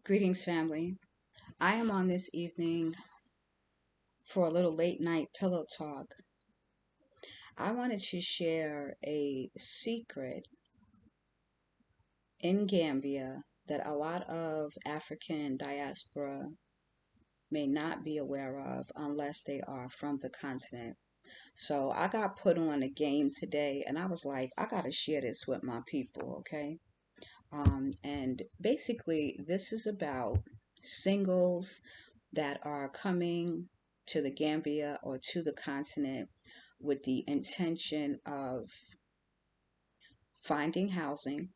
Greetings, family. I am on this evening for a little late night pillow talk. I wanted to share a secret in Gambia that a lot of African diaspora may not be aware of unless they are from the continent. So I got put on a game today and I was like, I got to share this with my people, okay? And basically, this is about singles that are coming to the Gambia or to the continent with the intention of finding housing,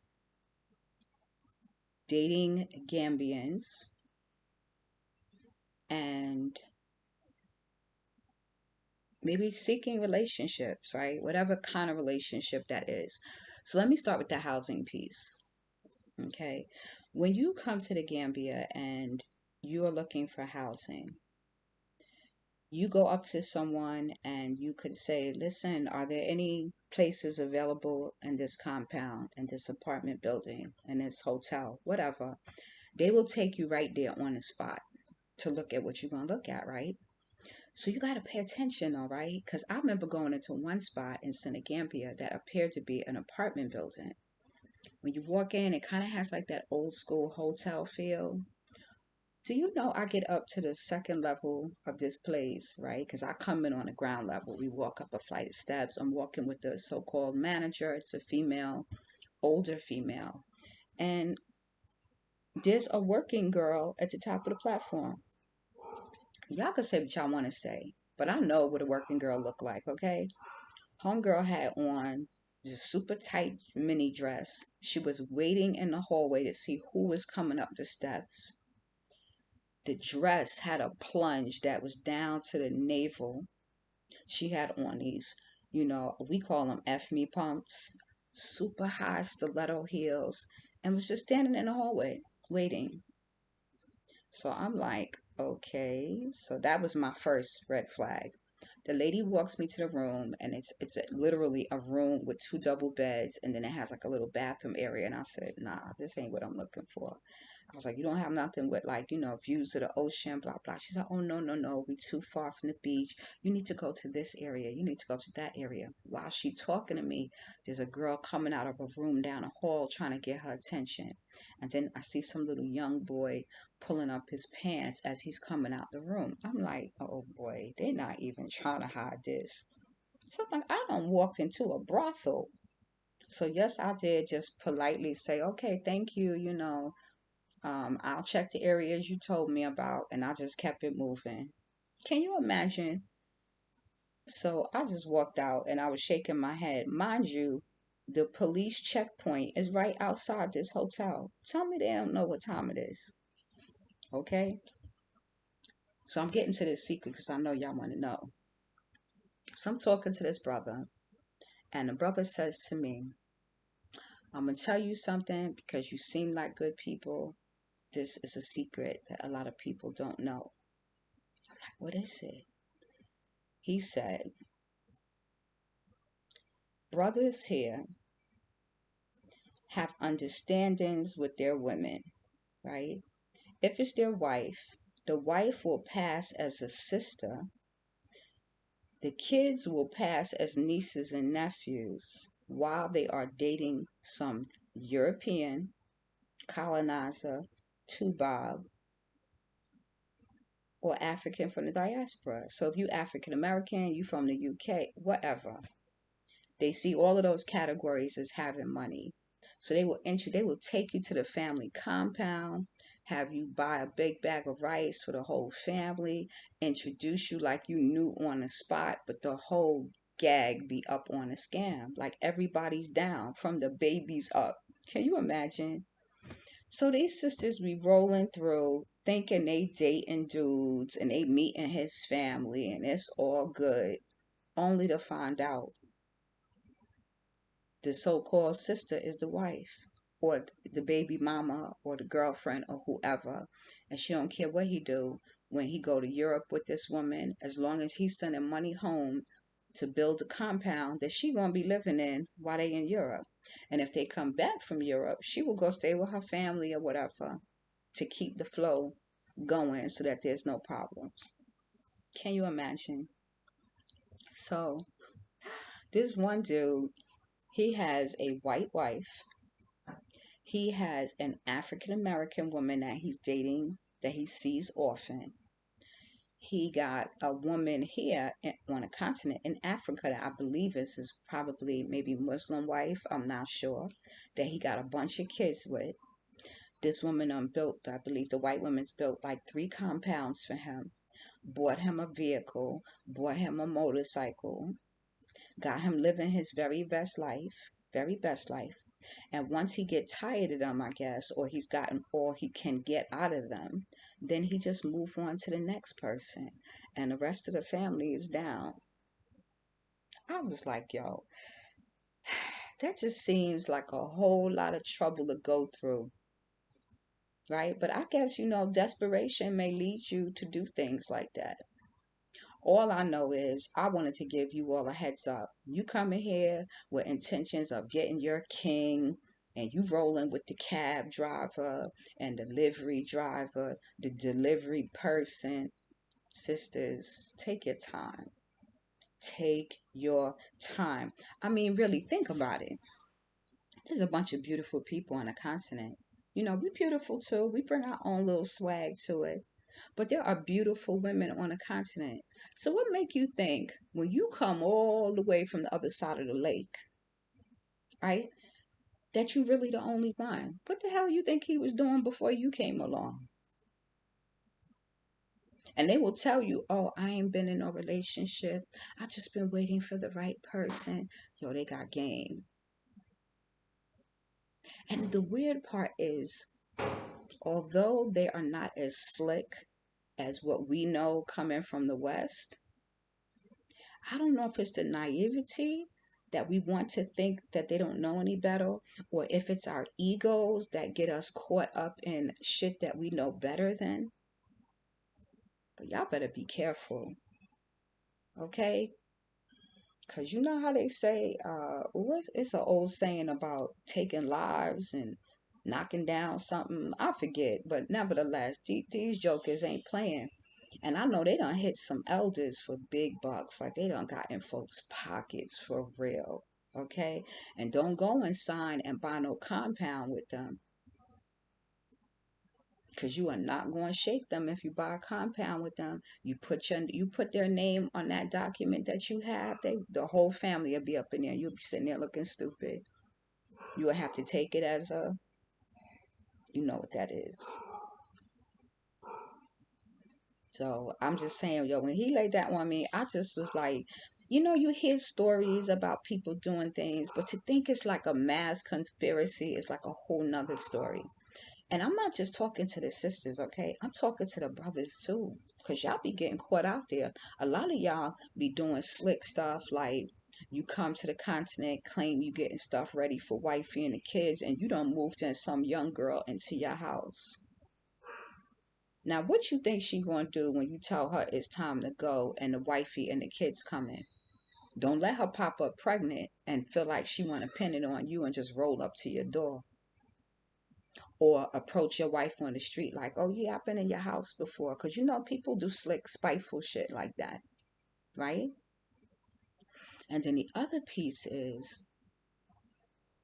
dating Gambians, and maybe seeking relationships, right? Whatever kind of relationship that is. So let me start with the housing piece. Okay. When you come to the Gambia and you are looking for housing, you go up to someone and you could say, listen, are there any places available in this compound, in this apartment building, in this hotel, whatever? They will take you right there on the spot to look at what you're going to look at, right? So you got to pay attention, all right? Because I remember going into one spot in Senegambia that appeared to be an apartment building. When you walk in, it kind of has like that old school hotel feel. Do you know I get up to the second level of this place, right? Because I come in on the ground level. We walk up a flight of steps. I'm walking with the so called manager. It's a female, older female. And there's a working girl at the top of the platform. Y'all can say what y'all want to say, but I know what a working girl look like, okay? Homegirl had on this super tight mini dress. She was waiting in the hallway to see who was coming up the steps. The dress had a plunge that was down to the navel. She had on these, we call them F me pumps, super high stiletto heels, and was just standing in the hallway waiting. So I'm like, okay. So that was my first red flag. The lady walks me to the room, and it's literally a room with two double beds, and then it has like a little bathroom area. And I said, nah, this ain't what I'm looking for. I was like, you don't have nothing with like, views of the ocean, blah, blah. She's like, oh, no, no, no. We too far from the beach. You need to go to this area. You need to go to that area. While she talking to me, there's a girl coming out of a room down a hall trying to get her attention. And then I see some little young boy pulling up his pants as he's coming out the room. I'm like, oh boy, they're not even trying to hide this. So I'm like, I don't walk into a brothel. So yes, I did just politely say, okay, thank you, I'll check the areas you told me about, and I just kept it moving. Can you imagine? So I just walked out and I was shaking my head. Mind you, the police checkpoint is right outside this hotel. Tell me they don't know what time it is. Okay? So I'm getting to this secret because I know y'all want to know. So I'm talking to this brother, and the brother says to me, I'm going to tell you something because you seem like good people. This is a secret that a lot of people don't know. I'm like, what is it? He said, brothers here have understandings with their women, right? If it's their wife, the wife will pass as a sister, the kids will pass as nieces and nephews while they are dating some European colonizer, Tubab, or African from the diaspora. So if you African American, you from the UK, whatever. They see all of those categories as having money. So they will take you to the family compound, have you buy a big bag of rice for the whole family, introduce you like you knew on the spot, but the whole gag be up on a scam. Like everybody's down from the babies up. Can you imagine? So these sisters be rolling through thinking they dating dudes and they meeting his family and it's all good, only to find out the so-called sister is the wife or the baby mama or the girlfriend or whoever, and she don't care what he do when he go to Europe with this woman, as long as he's sending money home to build a compound that she gonna be living in while they in Europe. And if they come back from Europe, she will go stay with her family or whatever to keep the flow going so that there's no problems. Can you imagine? So, this one dude, he has a white wife. He has an African American woman that he's dating that he sees often. He got a woman here on a continent in Africa that I believe is probably maybe Muslim wife. I'm not sure. That he got a bunch of kids with. This woman built, I believe the white woman's built like 3 compounds for him. Bought him a vehicle. Bought him a motorcycle. Got him living his very best life. And once he get tired of them, I guess, or he's gotten all he can get out of them, then he just move on to the next person, and the rest of the family is down. I was like, yo, that just seems like a whole lot of trouble to go through, right? But I guess, desperation may lead you to do things like that. All I know is I wanted to give you all a heads up. You coming here with intentions of getting your king, and you rolling with the cab driver and delivery driver, the delivery person. Sisters, take your time. Take your time. I mean, really think about it. There's a bunch of beautiful people on the continent. We're beautiful too. We bring our own little swag to it. But there are beautiful women on the continent. So what make you think when you come all the way from the other side of the lake, right, that you really the only one? What the hell you think he was doing before you came along? And they will tell you, oh, I ain't been in no relationship. I just been waiting for the right person. Yo, they got game. And the weird part is, although they are not as slick as what we know coming from the West, I don't know if it's the naivety that we want to think that they don't know any better, or if it's our egos that get us caught up in shit that we know better than. But y'all better be careful, okay? Because you know how they say, it's an old saying about taking lives and knocking down something. I forget, but nevertheless, these jokers ain't playing. And I know they done hit some elders for big bucks. Like they done got in folks' pockets for real. Okay? And don't go and sign and buy no compound with them. Because you are not going to shake them if you buy a compound with them. You put their name on that document that you have. The whole family will be up in there. You'll be sitting there looking stupid. You will have to take it as you know what that is. So I'm just saying, yo, when he laid that on me, I just was like, you hear stories about people doing things, but to think it's like a mass conspiracy is like a whole nother story. And I'm not just talking to the sisters, okay? I'm talking to the brothers too. Because y'all be getting caught out there. A lot of y'all be doing slick stuff like you come to the continent, claim you getting stuff ready for wifey and the kids, and you done moved in some young girl into your house. Now, what you think she gonna do when you tell her it's time to go and the wifey and the kids come in? Don't let her pop up pregnant and feel like she wanna pin it on you and just roll up to your door. Or approach your wife on the street like, oh yeah, I've been in your house before. Because people do slick, spiteful shit like that, right? And then the other piece is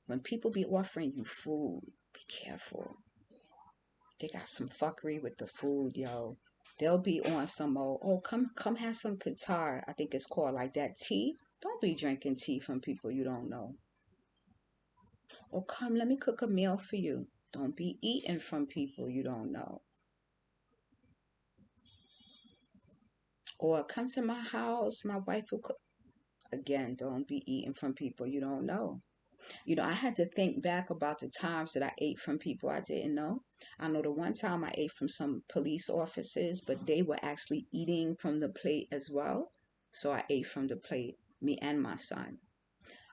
when people be offering you food, be careful. They got some fuckery with the food, yo. They'll be on some old, oh, come have some Qatar. I think it's called like that. Tea. Don't be drinking tea from people you don't know. Or come, let me cook a meal for you. Don't be eating from people you don't know. Or come to my house, my wife will cook. Again, don't be eating from people you don't know. I had to think back about the times that I ate from people I didn't know. I know the one time I ate from some police officers, but they were actually eating from the plate as well. So I ate from the plate, me and my son.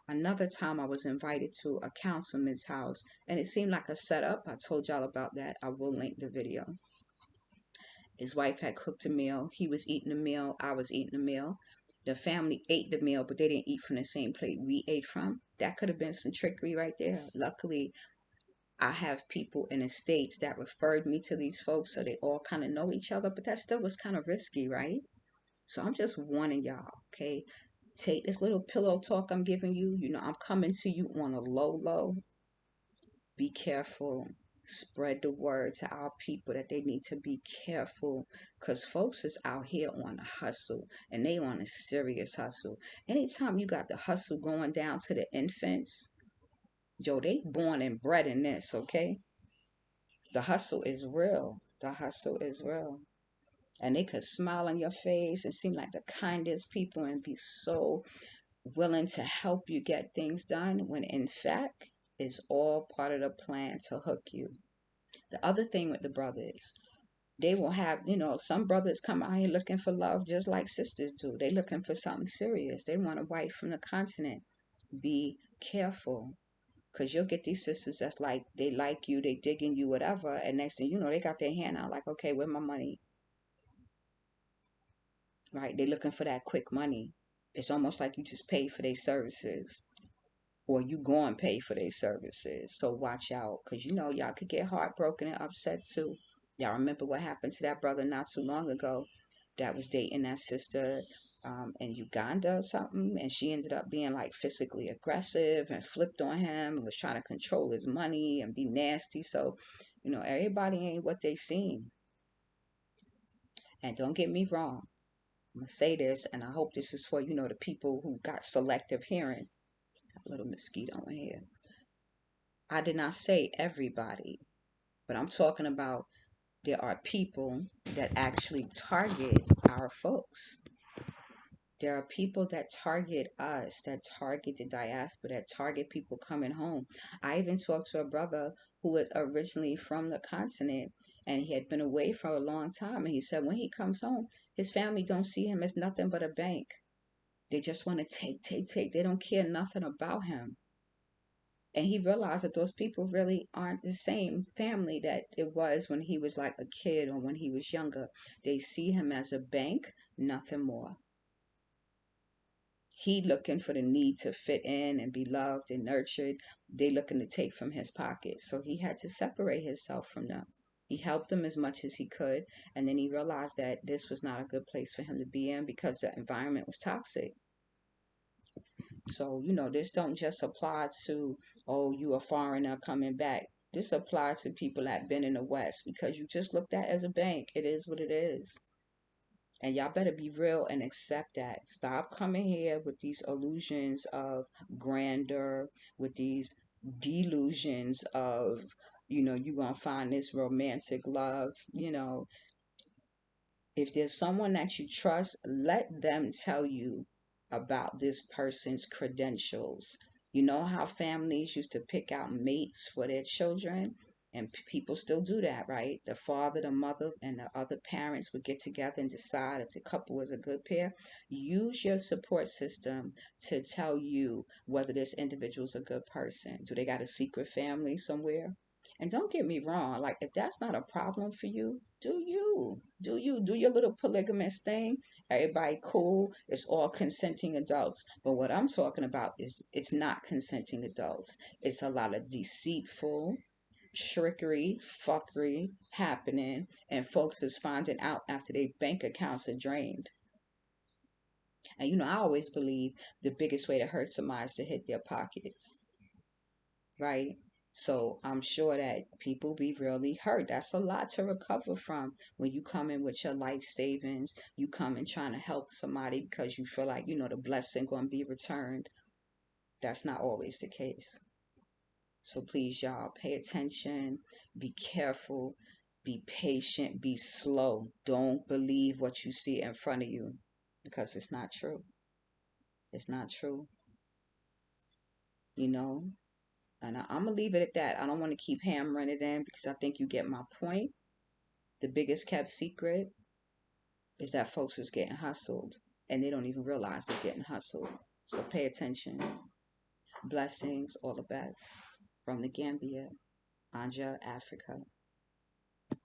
Another time I was invited to a councilman's house, and it seemed like a setup. I told y'all about that. I will link the video. His wife had cooked a meal. He was eating a meal. I was eating a meal. The family ate the meal, but they didn't eat from the same plate we ate from. That could have been some trickery right there. Luckily, I have people in the States that referred me to these folks, so they all kind of know each other, but that still was kind of risky, right? So I'm just warning y'all, okay? Take this little pillow talk I'm giving you. You know, I'm coming to you on a low, low. Be careful. Spread the word to our people that they need to be careful, because folks is out here on a hustle, and they on a serious hustle. Anytime you got the hustle going down to the infants, Joe, they born and bred in this, okay? The hustle is real. The hustle is real. And they could smile on your face and seem like the kindest people and be so willing to help you get things done, when in fact it's all part of the plan to hook you. The other thing with the brothers, they will have, some brothers come out here looking for love just like sisters do. They looking for something serious. They want a wife from the continent. Be careful, because you'll get these sisters that's like, they like you, they digging you, whatever, and next thing you know, they got their hand out like, okay, where my money? Right? They looking for that quick money. It's almost like you just pay for their services, or you go and pay for their services. So watch out, because y'all could get heartbroken and upset too. Y'all remember what happened to that brother not too long ago that was dating that sister in Uganda or something, and she ended up being like physically aggressive and flipped on him and was trying to control his money and be nasty. So, everybody ain't what they seem. And don't get me wrong, I'm gonna say this, and I hope this is for the people who got selective hearing. A little mosquito in here. I did not say everybody, but I'm talking about there are people that actually target our folks. There are people that target us, that target the diaspora, that target people coming home. I even talked to a brother who was originally from the continent, and he had been away for a long time. And he said when he comes home, his family don't see him as nothing but a bank. They just want to take, take, take. They don't care nothing about him. And he realized that those people really aren't the same family that it was when he was like a kid or when he was younger. They see him as a bank, nothing more. He looking for the need to fit in and be loved and nurtured. They looking to take from his pocket. So he had to separate himself from them. He helped them as much as he could, and then he realized that this was not a good place for him to be in because the environment was toxic. So, this don't just apply to, oh, you a foreigner coming back. This applies to people that been in the West, because you just looked at as a bank. It is what it is. And y'all better be real and accept that. Stop coming here with these illusions of grandeur, with these delusions of, you're going to find this romantic love. If there's someone that you trust, let them tell you about this person's credentials. You know how families used to pick out mates for their children? And people still do that, right? The father, the mother, and the other parents would get together and decide if the couple was a good pair. Use your support system to tell you whether this individual is a good person. Do they got a secret family somewhere? And don't get me wrong, like if that's not a problem for you, do your little polygamous thing. Everybody cool. It's all consenting adults. But what I'm talking about is it's not consenting adults. It's a lot of deceitful trickery, fuckery happening, and folks is finding out after their bank accounts are drained. And I always believe the biggest way to hurt somebody is to hit their pockets, right? So I'm sure that people be really hurt. That's a lot to recover from when you come in with your life savings. You come in trying to help somebody because you feel like, the blessing going to be returned. That's not always the case. So please, y'all, pay attention, be careful, be patient, be slow. Don't believe what you see in front of you, because it's not true. It's not true. You know, and I'm gonna leave it at that. I don't want to keep hammering it in because I think you get my point. The biggest kept secret is that folks is getting hustled and they don't even realize they're getting hustled. So pay attention. Blessings, all the best from the Gambia, Anja, Africa.